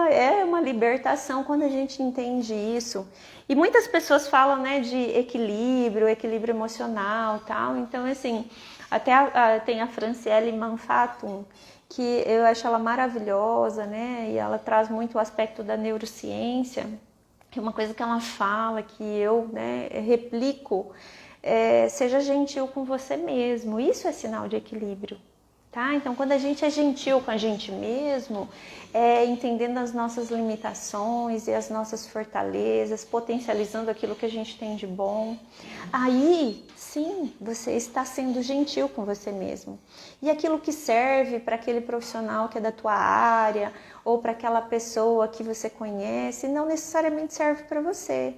É uma libertação quando a gente entende isso. E muitas pessoas falam, né, de equilíbrio emocional, tal. Então, assim, até tem a Franciele Manfatum, que eu acho ela maravilhosa, né? E ela traz muito o aspecto da neurociência, que é uma coisa que ela fala, que eu, né, replico. Seja gentil com você mesmo, isso é sinal de equilíbrio, tá? Então, quando a gente é gentil com a gente mesmo, entendendo as nossas limitações e as nossas fortalezas, potencializando aquilo que a gente tem de bom, aí sim, você está sendo gentil com você mesmo. E aquilo que serve para aquele profissional que é da tua área, ou para aquela pessoa que você conhece, não necessariamente serve para você.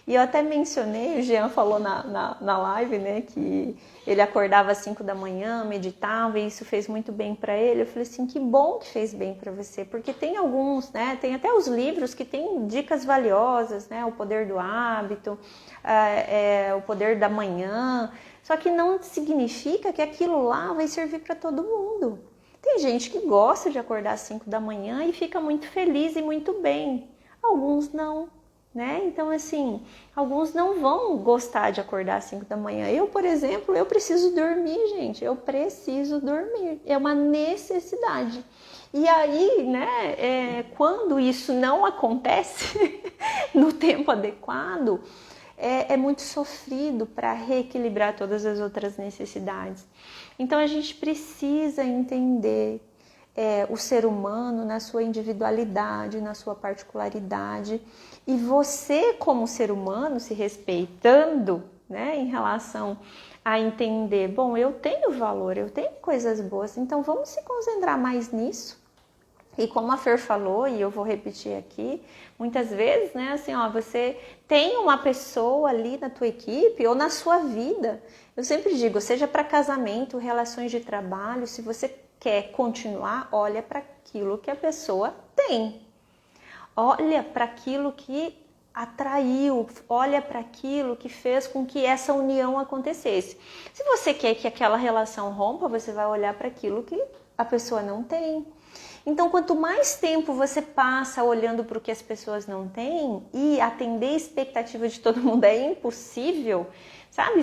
E eu até mencionei, o Jean falou na live, né, que ele acordava às 5 da manhã, meditava e isso fez muito bem para ele. Eu falei assim, que bom que fez bem para você, porque tem alguns, né, tem até os livros que tem dicas valiosas, né, o poder do hábito, o poder da manhã, só que não significa que aquilo lá vai servir para todo mundo. Tem gente que gosta de acordar às 5 da manhã e fica muito feliz e muito bem, alguns não. Né? Então, assim, alguns não vão gostar de acordar às 5 da manhã. Eu, por exemplo, eu preciso dormir, gente. Eu preciso dormir. É uma necessidade. E aí, né, quando isso não acontece no tempo adequado, é muito sofrido para reequilibrar todas as outras necessidades. Então, a gente precisa entender o ser humano na sua individualidade, na sua particularidade. E você, como ser humano, se respeitando, né, em relação a entender, bom, eu tenho valor, eu tenho coisas boas, então vamos se concentrar mais nisso. E como a Fer falou, e eu vou repetir aqui, muitas vezes, né, assim, ó, você tem uma pessoa ali na tua equipe ou na sua vida. Eu sempre digo, seja para casamento, relações de trabalho, se você quer continuar, olha para aquilo que a pessoa tem. Olha para aquilo que atraiu, olha para aquilo que fez com que essa união acontecesse. Se você quer que aquela relação rompa, você vai olhar para aquilo que a pessoa não tem. Então, quanto mais tempo você passa olhando para o que as pessoas não têm e atender a expectativa de todo mundo é impossível, sabe?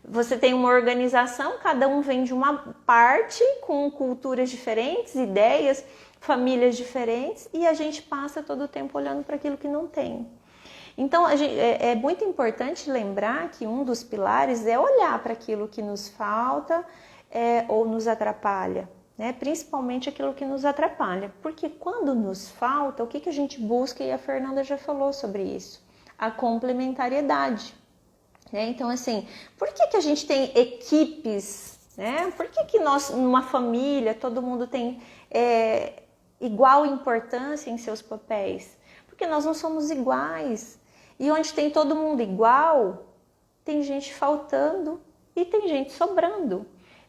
Você tem uma organização, cada um vem de uma parte com culturas diferentes, ideias, famílias diferentes e a gente passa todo o tempo olhando para aquilo que não tem. Então, é muito importante lembrar que um dos pilares é olhar para aquilo que nos falta ou nos atrapalha, né? Principalmente aquilo que nos atrapalha. Porque quando nos falta, o que a gente busca? E a Fernanda já falou sobre isso. A complementariedade. Né? Então, assim, por que a gente tem equipes? Né? Por que nós, numa família, todo mundo tem igual importância em seus papéis? Porque nós não somos iguais. E onde tem todo mundo igual, tem gente faltando e tem gente sobrando.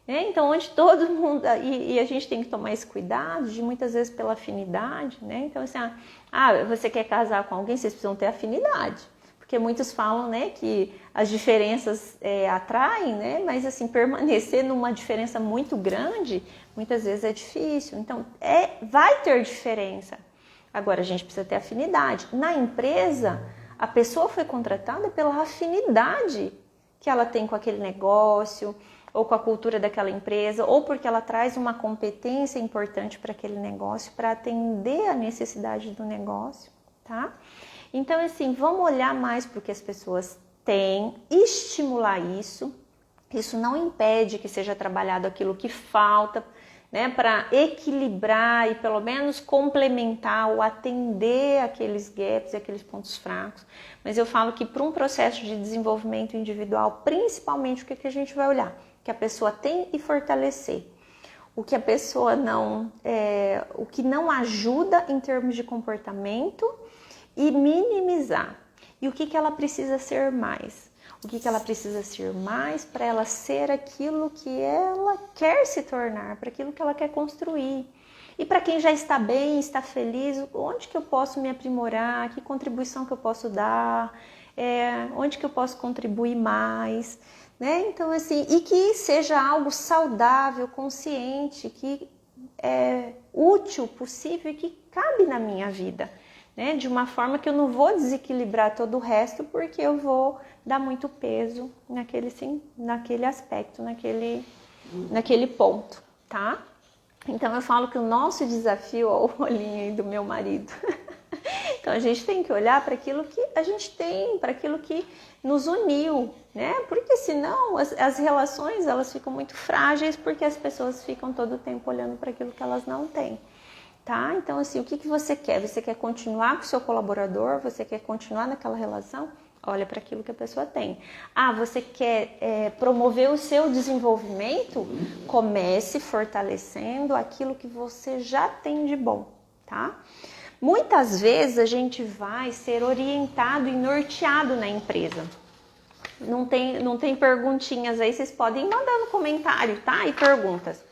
Né? Então, onde todo mundo... E a gente tem que tomar esse cuidado, de muitas vezes pela afinidade. Né? Então, assim, você quer casar com alguém, vocês precisam ter afinidade. Porque muitos falam, né, que as diferenças atraem, né? Mas assim, permanecer numa diferença muito grande, muitas vezes é difícil. Então, vai ter diferença. Agora, a gente precisa ter afinidade. Na empresa, a pessoa foi contratada pela afinidade que ela tem com aquele negócio, ou com a cultura daquela empresa, ou porque ela traz uma competência importante para aquele negócio, para atender a necessidade do negócio, tá? Então, assim, vamos olhar mais para o que as pessoas têm, estimular isso. Isso não impede que seja trabalhado aquilo que falta, né, para equilibrar e pelo menos complementar ou atender aqueles gaps e aqueles pontos fracos. Mas eu falo que para um processo de desenvolvimento individual, principalmente o que a gente vai olhar? Que a pessoa tem e fortalecer. O que a pessoa não, o que não ajuda em termos de comportamento e minimizar. E o que ela precisa ser mais? O que ela precisa ser mais para ela ser aquilo que ela quer se tornar, para aquilo que ela quer construir. E para quem já está bem, está feliz, onde que eu posso me aprimorar, que contribuição que eu posso dar, onde que eu posso contribuir mais, né? Então, assim, e que seja algo saudável, consciente, que é útil, possível e que cabe na minha vida, né? De uma forma que eu não vou desequilibrar todo o resto, porque eu vou dar muito peso naquele aspecto, naquele ponto, tá? Então eu falo que o nosso desafio, ó, o olhinho aí do meu marido. Então a gente tem que olhar para aquilo que a gente tem, para aquilo que nos uniu, né? Porque senão as relações elas ficam muito frágeis, porque as pessoas ficam todo o tempo olhando para aquilo que elas não têm. Tá? Então, assim, o que você quer? Você quer continuar com o seu colaborador? Você quer continuar naquela relação? Olha para aquilo que a pessoa tem. Ah, você quer promover o seu desenvolvimento? Comece fortalecendo aquilo que você já tem de bom, tá? Muitas vezes a gente vai ser orientado e norteado na empresa. Não tem perguntinhas aí, vocês podem ir mandando comentário, tá? E perguntas.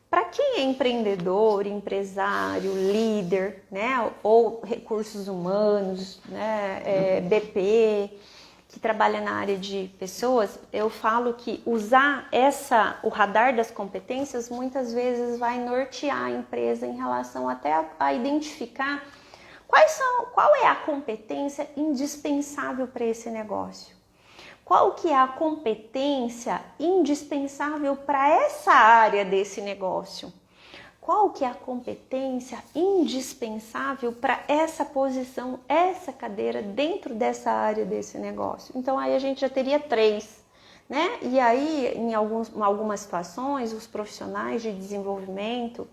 Para quem é empreendedor, empresário, líder, né, ou recursos humanos, né, BP, que trabalha na área de pessoas, eu falo que usar o radar das competências muitas vezes vai nortear a empresa em relação até a identificar qual é a competência indispensável para esse negócio. Qual que é a competência indispensável para essa área desse negócio? Qual que é a competência indispensável para essa posição, essa cadeira dentro dessa área desse negócio? Então aí a gente já teria 3, né? E aí em algumas situações os profissionais de desenvolvimento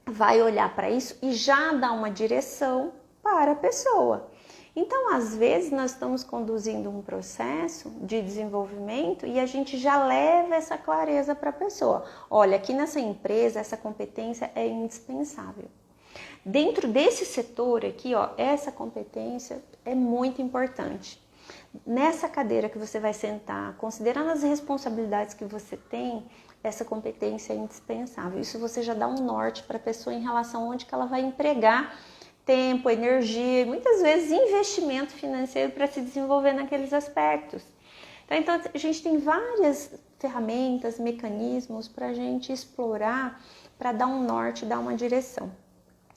vai olhar para isso e já dar uma direção para a pessoa. Então, às vezes, nós estamos conduzindo um processo de desenvolvimento e a gente já leva essa clareza para a pessoa. Olha, aqui nessa empresa, essa competência é indispensável. Dentro desse setor aqui, ó, essa competência é muito importante. Nessa cadeira que você vai sentar, considerando as responsabilidades que você tem, essa competência é indispensável. Isso você já dá um norte para a pessoa em relação a onde que ela vai empregar tempo, energia e muitas vezes investimento financeiro para se desenvolver naqueles aspectos. Então a gente tem várias ferramentas, mecanismos para a gente explorar, para dar um norte, dar uma direção.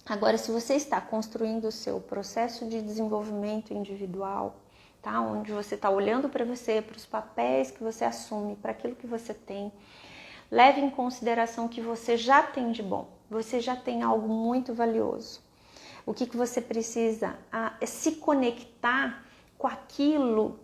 Agora, se você está construindo o seu processo de desenvolvimento individual, tá? Onde você está olhando para você, para os papéis que você assume, para aquilo que você tem, leve em consideração que você já tem de bom, você já tem algo muito valioso. O que você precisa é se conectar com aquilo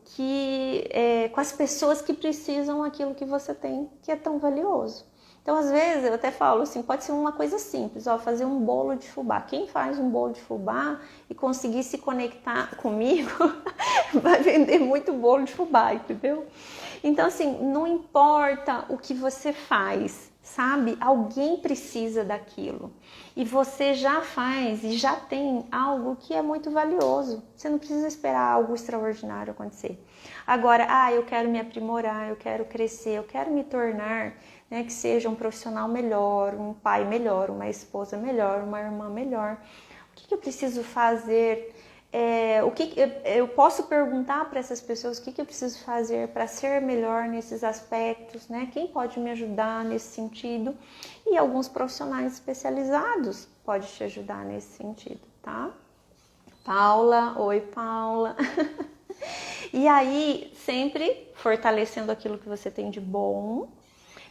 com as pessoas que precisam aquilo que você tem, que é tão valioso. Então, às vezes, eu até falo assim, pode ser uma coisa simples, ó, fazer um bolo de fubá. Quem faz um bolo de fubá e conseguir se conectar comigo, vai vender muito bolo de fubá, entendeu? Então, assim, não importa o que você faz, sabe? Alguém precisa daquilo. E você já faz e já tem algo que é muito valioso. Você não precisa esperar algo extraordinário acontecer. Agora, eu quero me aprimorar, eu quero crescer, eu quero me tornar, né, que seja um profissional melhor, um pai melhor, uma esposa melhor, uma irmã melhor. O que eu preciso fazer? Eu posso perguntar para essas pessoas o que eu preciso fazer para ser melhor nesses aspectos, né? Quem pode me ajudar nesse sentido? E alguns profissionais especializados podem te ajudar nesse sentido, tá? Paula, oi Paula. E aí, sempre fortalecendo aquilo que você tem de bom,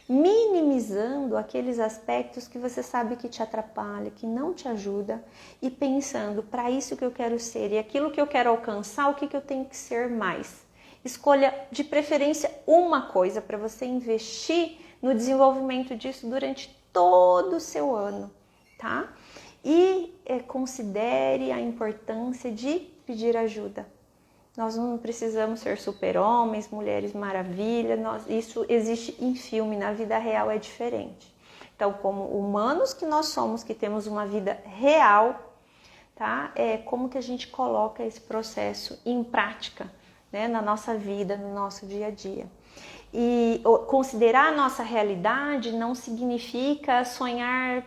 minimizando aqueles aspectos que você sabe que te atrapalha, que não te ajuda, e pensando, para isso que eu quero ser e aquilo que eu quero alcançar, o que eu tenho que ser mais. Escolha de preferência uma coisa para você investir no desenvolvimento disso durante todo o seu ano, tá? E considere a importância de pedir ajuda. Nós não precisamos ser super-homens, mulheres maravilha, isso existe em filme, na vida real é diferente. Então, como humanos que nós somos, que temos uma vida real, tá? Como que a gente coloca esse processo em prática, né? Na nossa vida, no nosso dia a dia. E considerar a nossa realidade não significa sonhar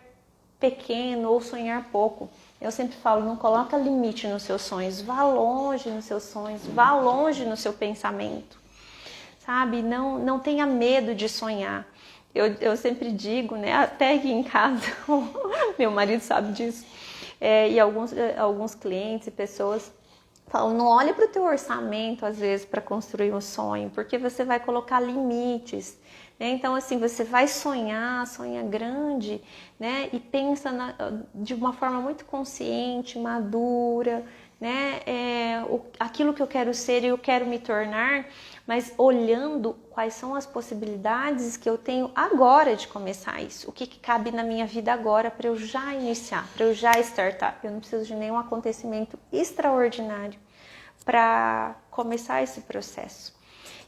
pequeno ou sonhar pouco. Eu sempre falo, não coloca limite nos seus sonhos, vá longe nos seus sonhos, vá longe no seu pensamento, sabe? Não tenha medo de sonhar. Eu sempre digo, né, até aqui em casa, meu marido sabe disso, e alguns clientes e pessoas falam, não olhe para o teu orçamento, às vezes, para construir um sonho, porque você vai colocar limites. Então, assim, você vai sonha grande, né? E pensa de uma forma muito consciente, madura, né? Aquilo que eu quero ser e eu quero me tornar, mas olhando quais são as possibilidades que eu tenho agora de começar isso. O que cabe na minha vida agora para eu já iniciar, para eu já startar. Eu não preciso de nenhum acontecimento extraordinário para começar esse processo.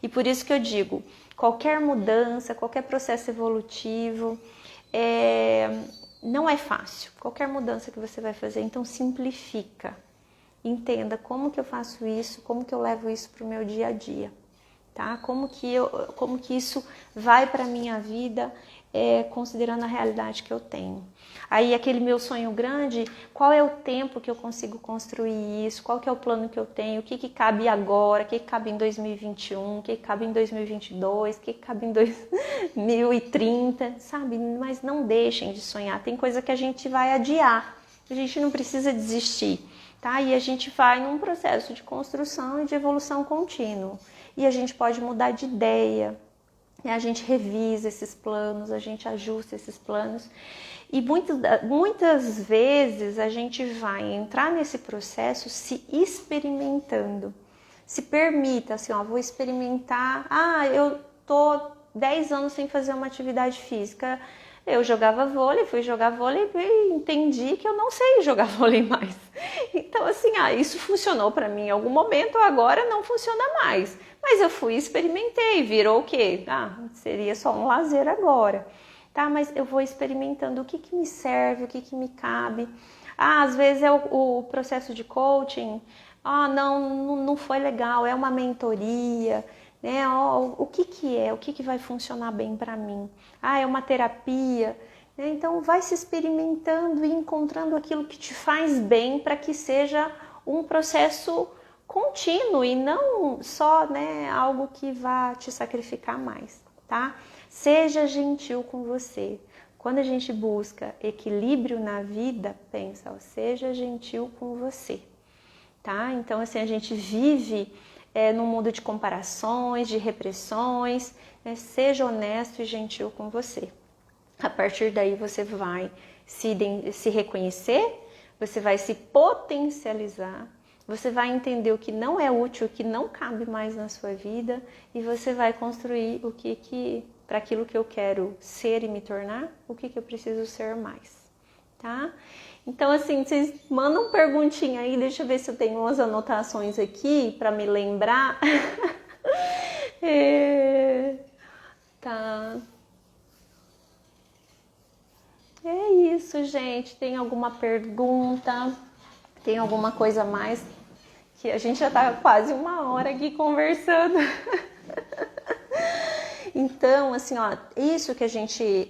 E por isso que eu digo, qualquer mudança, qualquer processo evolutivo, não é fácil. Qualquer mudança que você vai fazer, então simplifica. Entenda como que eu faço isso, como que eu levo isso para o meu dia a dia, tá? Como que isso vai para a minha vida, considerando a realidade que eu tenho. Aí aquele meu sonho grande, qual é o tempo que eu consigo construir isso? Qual que é o plano que eu tenho? O que cabe agora? O que cabe em 2021? O que cabe em 2022? O que cabe em 2030? Sabe? Mas não deixem de sonhar. Tem coisa que a gente vai adiar. A gente não precisa desistir, tá? E a gente vai num processo de construção e de evolução contínua. E a gente pode mudar de ideia. A gente revisa esses planos, a gente ajusta esses planos. E muitas vezes a gente vai entrar nesse processo se experimentando. Se permita, assim, vou experimentar. Eu tô 10 anos sem fazer uma atividade física. Eu jogava vôlei, fui jogar vôlei e entendi que eu não sei jogar vôlei mais. Então, assim, isso funcionou para mim em algum momento, agora não funciona mais. Mas eu fui e experimentei, virou o quê? Seria só um lazer agora. Tá, mas eu vou experimentando o que me serve, o que me cabe. Às vezes é o processo de coaching, não foi legal, é uma mentoria, né? O que é, o que vai funcionar bem para mim? É uma terapia, né? Então vai se experimentando e encontrando aquilo que te faz bem para que seja um processo contínuo e não só, né, algo que vá te sacrificar mais, tá? Seja gentil com você. Quando a gente busca equilíbrio na vida, pensa, seja gentil com você, tá? Então, assim, a gente vive num mundo de comparações, de repressões, né? Seja honesto e gentil com você. A partir daí você vai se reconhecer, você vai se potencializar, você vai entender o que não é útil, o que não cabe mais na sua vida e você vai construir o que para aquilo que eu quero ser e me tornar, o que eu preciso ser mais, tá? Então, assim, vocês mandam perguntinha aí, deixa eu ver se eu tenho umas anotações aqui para me lembrar. Tá. É isso, gente. Tem alguma pergunta? Tem alguma coisa a mais? Que a gente já tá quase 1 hora aqui conversando. Então, assim, isso que a gente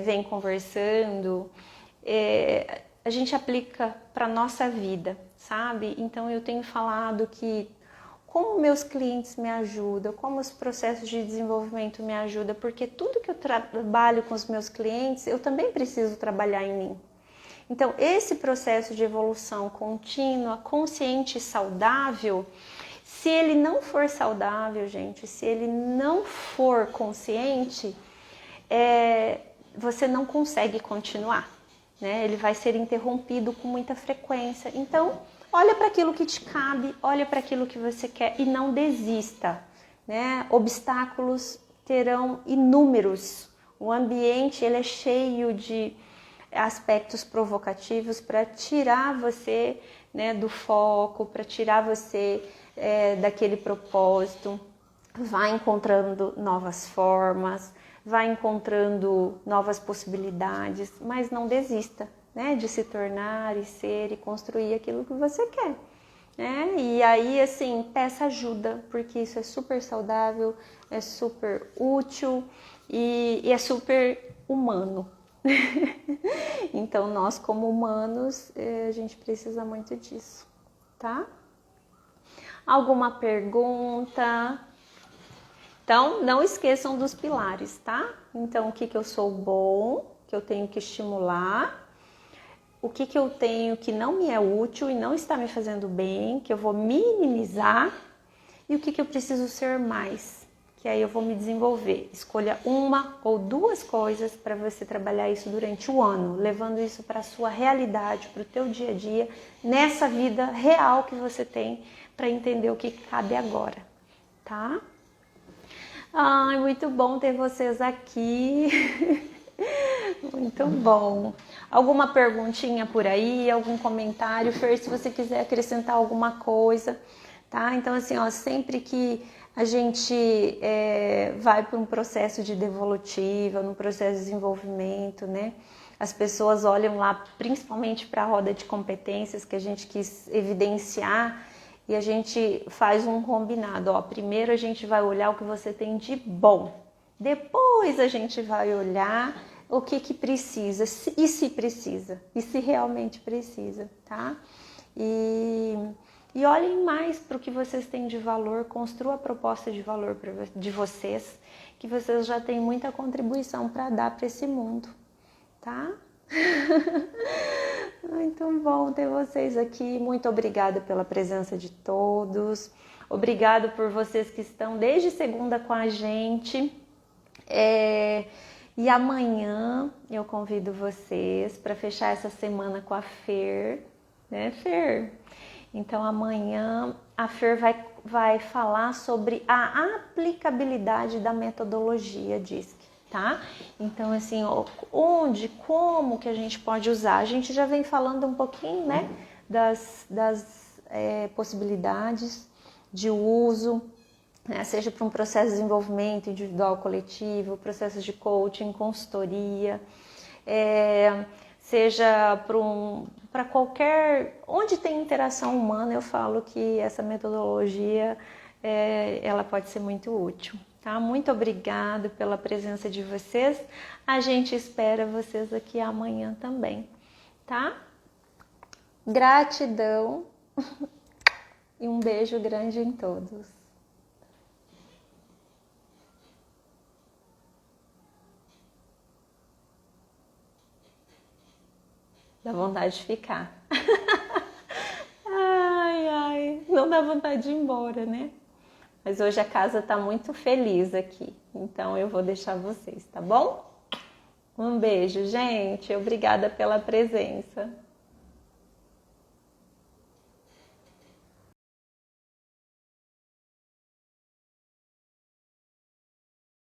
vem conversando, a gente aplica para nossa vida, sabe? Então, eu tenho falado que como meus clientes me ajudam, como os processos de desenvolvimento me ajudam, porque tudo que eu trabalho com os meus clientes, eu também preciso trabalhar em mim. Então, esse processo de evolução contínua, consciente e saudável, se ele não for saudável, gente, se ele não for consciente, você não consegue continuar, né? Ele vai ser interrompido com muita frequência. Então, olha para aquilo que te cabe, olha para aquilo que você quer e não desista, né? Obstáculos terão inúmeros. O ambiente ele é cheio de aspectos provocativos para tirar você, né, do foco, para tirar você daquele propósito. Vai encontrando novas formas, vai encontrando novas possibilidades, mas não desista, né, de se tornar e ser e construir aquilo que você quer. E aí, assim, peça ajuda, porque isso é super saudável, é super útil e é super humano. Então, nós como humanos, a gente precisa muito disso, tá? Alguma pergunta? Então, não esqueçam dos pilares, tá? Então, o que eu sou bom, que eu tenho que estimular, o que eu tenho que não me é útil e não está me fazendo bem, que eu vou minimizar, e o que eu preciso ser mais, que aí eu vou me desenvolver. Escolha uma ou duas coisas para você trabalhar isso durante o ano, levando isso para a sua realidade, para o teu dia a dia, nessa vida real que você tem, para entender o que cabe agora, tá? Ai, muito bom ter vocês aqui. Muito bom. Alguma perguntinha por aí, algum comentário? Fer, se você quiser acrescentar alguma coisa, tá? Então, assim, ó, sempre que a gente vai para um processo de devolutiva, num processo de desenvolvimento, né? As pessoas olham lá principalmente para a roda de competências que a gente quis evidenciar e a gente faz um combinado. Ó, primeiro a gente vai olhar o que você tem de bom, depois a gente vai olhar o que precisa, e se precisa, e se realmente precisa, tá? E olhem mais para o que vocês têm de valor, construa a proposta de valor de vocês, que vocês já têm muita contribuição para dar para esse mundo, tá? Muito bom ter vocês aqui, muito obrigada pela presença de todos, obrigado por vocês que estão desde segunda com a gente. E amanhã eu convido vocês para fechar essa semana com a Fer, né, Fer? Então amanhã a Fer vai falar sobre a aplicabilidade da metodologia DISC, tá? Então assim, onde, como que a gente pode usar? A gente já vem falando um pouquinho, né, das possibilidades de uso, né? Seja para um processo de desenvolvimento individual, coletivo, processos de coaching, consultoria, seja para qualquer... Onde tem interação humana, eu falo que essa metodologia ela pode ser muito útil. Tá? Muito obrigada pela presença de vocês. A gente espera vocês aqui amanhã também. Tá? Gratidão e um beijo grande em todos. Dá vontade de ficar. Ai, não dá vontade de ir embora, né? Mas hoje a casa tá muito feliz aqui, então eu vou deixar vocês, tá bom? Um beijo, gente. Obrigada pela presença.